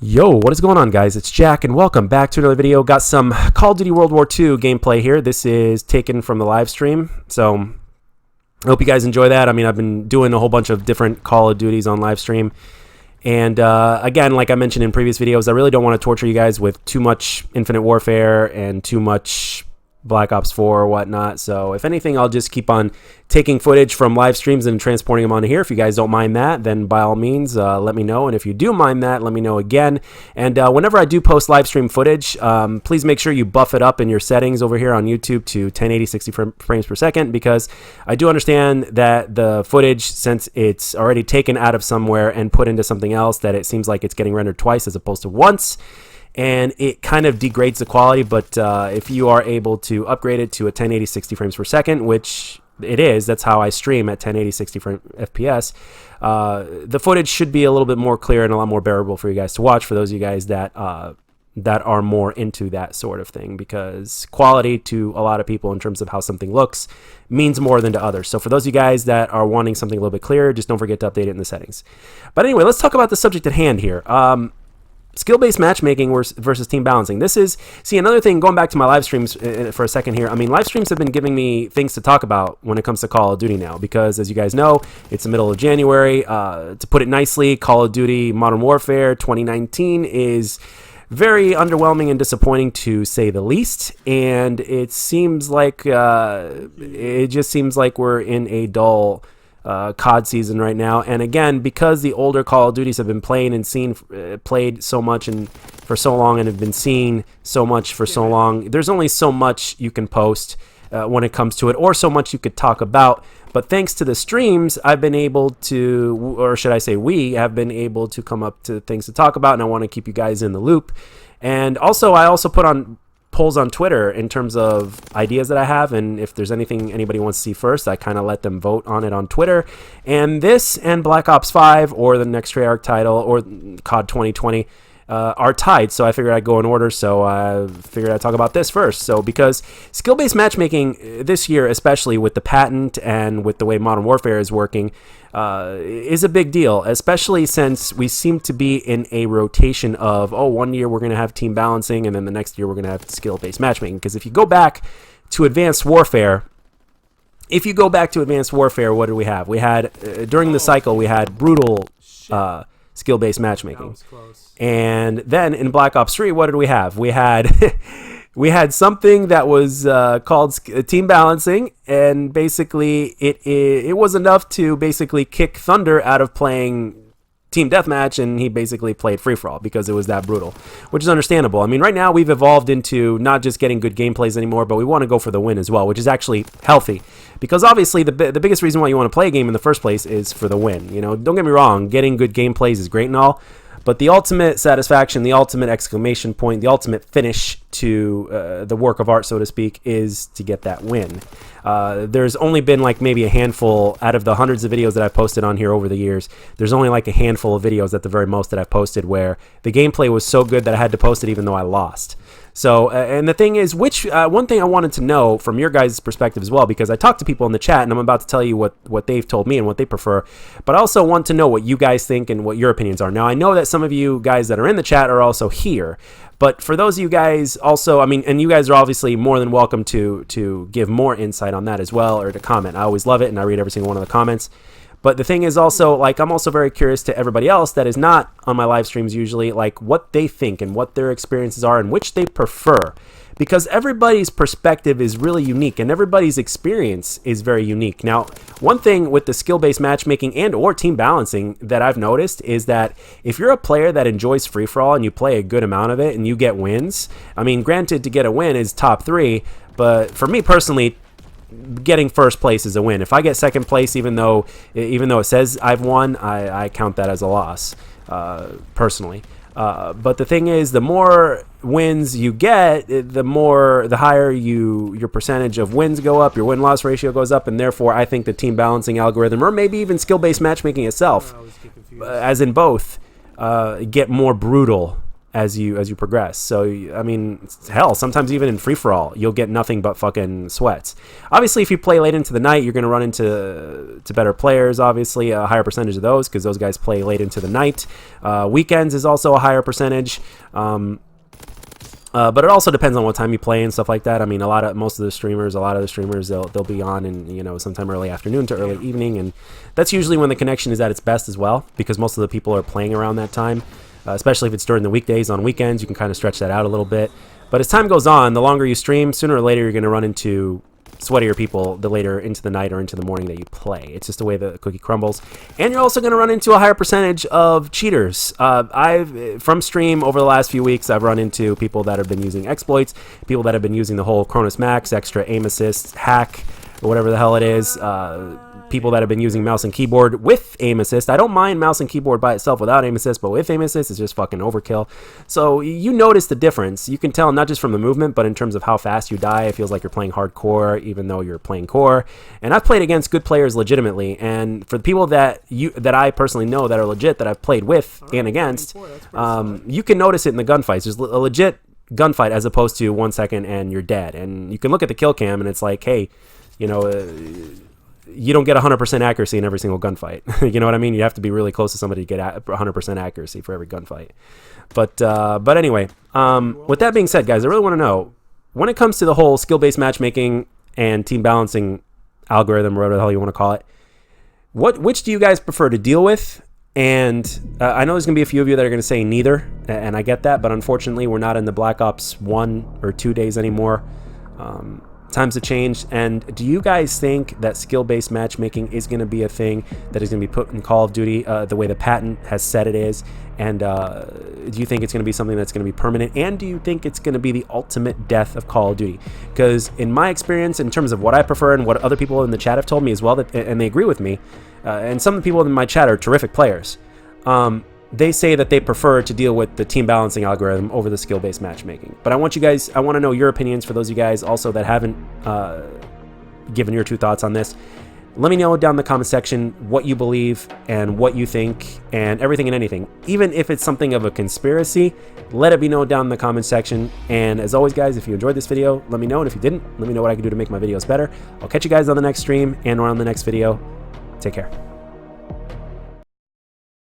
Yo, what is going on, guys? It's Jack, and welcome back to another video. Got some Call of Duty World War II gameplay here. This is taken from the live stream, so I hope you guys enjoy that. I mean, I've been doing a whole bunch of different Call of Duties on live stream, and again, like I mentioned in previous videos, I really don't want to torture you guys with too much Infinite Warfare and too much Black Ops 4 or whatnot. So if anything, I'll just keep on taking footage from live streams and transporting them onto here. If you guys don't mind that, then by all means, let me know. And if you do mind that, let me know again. And whenever I do post live stream footage, please make sure you buff it up in your settings over here on YouTube to 1080 60 frames per second, because I do understand that the footage, since it's already taken out of somewhere and put into something else, that it seems like it's getting rendered twice as opposed to once, and it kind of degrades the quality. But if you are able to upgrade it to a 1080 60 frames per second, which it is, that's how I stream at 1080 60 FPS, the footage should be a little bit more clear and a lot more bearable for you guys to watch, for those of you guys that are more into that sort of thing, because quality to a lot of people in terms of how something looks means more than to others. So for those of you guys that are wanting something a little bit clearer, just don't forget to update it in the settings. But anyway, let's talk about the subject at hand here. Skill-based matchmaking versus team balancing. This is, see, another thing, going back to my live streams for a second here. I mean, live streams have been giving me things to talk about when it comes to Call of Duty now, because as you guys know, it's the middle of January. To put it nicely, Call of Duty Modern Warfare 2019 is very underwhelming and disappointing, to say the least. And it seems like, it just seems like we're in a dull COD season right now. And again, because the older Call of Duties have been played so much and for so long, and have been seen so much for so long, there's only so much you can post when it comes to it, or so much you could talk about. But thanks to the streams, I've been able to, or should I say we have been able to come up to things to talk about, and I want to keep you guys in the loop. And also, I also put on polls on Twitter in terms of ideas that I have, and if there's anything anybody wants to see first, I kind of let them vote on it on Twitter. And this and Black Ops 5 or the next Treyarch title or COD 2020 are tied, so I figured I'd go in order. So I figured I'd talk about this first. So because skill-based matchmaking this year, especially with the patent and with the way Modern Warfare is working, is a big deal, especially since we seem to be in a rotation of, oh, one year we're going to have team balancing, and then the next year we're going to have skill-based matchmaking. Because if you go back to Advanced Warfare, what did we have? We had, during the cycle, we had brutal skill-based matchmaking. And then in Black Ops 3, what did we have? We had we had something that was called team balancing, and basically it was enough to basically kick Thunder out of playing team deathmatch, and he basically played free-for-all because it was that brutal, which is understandable. I mean, right now we've evolved into not just getting good gameplays anymore, but we want to go for the win as well, which is actually healthy, because obviously the biggest reason why you want to play a game in the first place is for the win. You know, don't get me wrong, getting good gameplays is great and all, but the ultimate satisfaction, the ultimate exclamation point, the ultimate finish to the work of art, so to speak, is to get that win. There's only been like maybe a handful out of the hundreds of videos that I've posted on here over the years. There's only like a handful of videos at the very most that I've posted where the gameplay was so good that I had to post it even though I lost. So, and the thing is, one thing I wanted to know from your guys' perspective as well, because I talked to people in the chat, and I'm about to tell you what they've told me and what they prefer, but I also want to know what you guys think and what your opinions are. Now, I know that some of you guys that are in the chat are also here, but for those of you guys also, I mean, and you guys are obviously more than welcome to give more insight on that as well, or to comment. I always love it, and I read every single one of the comments. But the thing is also, like, I'm also very curious to everybody else that is not on my live streams usually, like, what they think and what their experiences are and which they prefer. Because everybody's perspective is really unique, and everybody's experience is very unique. Now, one thing with the skill-based matchmaking and or team balancing that I've noticed is that if you're a player that enjoys free-for-all and you play a good amount of it and you get wins, I mean, granted, to get a win is top 3, but for me personally, getting first place is a win. If I get second place, even though it says I've won, I count that as a loss, personally. But the thing is, the more wins you get, the higher your percentage of wins go up, your win-loss ratio goes up, and therefore I think the team balancing algorithm, or maybe even skill-based matchmaking itself, as in both, get more brutal as you progress. So I mean, hell, sometimes even in free-for-all you'll get nothing but fucking sweats. Obviously, if you play late into the night, you're going to run into better players, obviously a higher percentage of those, because those guys play late into the night. Weekends is also a higher percentage, but it also depends on what time you play and stuff like that. I mean, a lot of the streamers they'll be on in, you know, sometime early afternoon to early evening, and that's usually when the connection is at its best as well, because most of the people are playing around that time. Especially if it's during the weekdays. On weekends, you can kind of stretch that out a little bit. But as time goes on, the longer you stream, sooner or later you're going to run into sweatier people the later into the night or into the morning that you play. It's just the way the cookie crumbles. And you're also going to run into a higher percentage of cheaters. From stream over the last few weeks, I've run into people that have been using exploits, people that have been using the whole Cronus Max, extra aim assist, hack, or whatever the hell it is. People that have been using mouse and keyboard with aim assist. I don't mind mouse and keyboard by itself without aim assist, but with aim assist, it's just fucking overkill. So you notice the difference. You can tell not just from the movement, but in terms of how fast you die. It feels like you're playing hardcore, even though you're playing core. And I've played against good players legitimately. And for the people that I personally know that are legit, that I've played with and against, you can notice it in the gunfights. There's a legit gunfight as opposed to 1 second and you're dead. And you can look at the kill cam and it's like, hey, you know, you don't get 100% accuracy in every single gunfight. You know what I mean? You have to be really close to somebody to get 100% accuracy for every gunfight. But anyway, with that being said, guys, I really want to know, when it comes to the whole skill-based matchmaking and team balancing algorithm, or whatever the hell you want to call it, which do you guys prefer to deal with? And I know there's going to be a few of you that are going to say neither, and I get that, but unfortunately, we're not in the Black Ops 1 or 2 days anymore. Times have changed, and do you guys think that skill-based matchmaking is going to be a thing that is going to be put in Call of Duty the way the patent has said it is? And do you think it's going to be something that's going to be permanent? And do you think it's going to be the ultimate death of Call of Duty? Because in my experience, in terms of what I prefer and what other people in the chat have told me as well, and they agree with me, and some of the people in my chat are terrific players, they say that they prefer to deal with the team balancing algorithm over the skill-based matchmaking. But I want to know your opinions, for those of you guys also that haven't given your true thoughts on this. Let me know down in the comment section what you believe and what you think and everything and anything. Even if it's something of a conspiracy, let it be known down in the comment section. And as always, guys, if you enjoyed this video, let me know. And if you didn't, let me know what I can do to make my videos better. I'll catch you guys on the next stream and on the next video. Take care.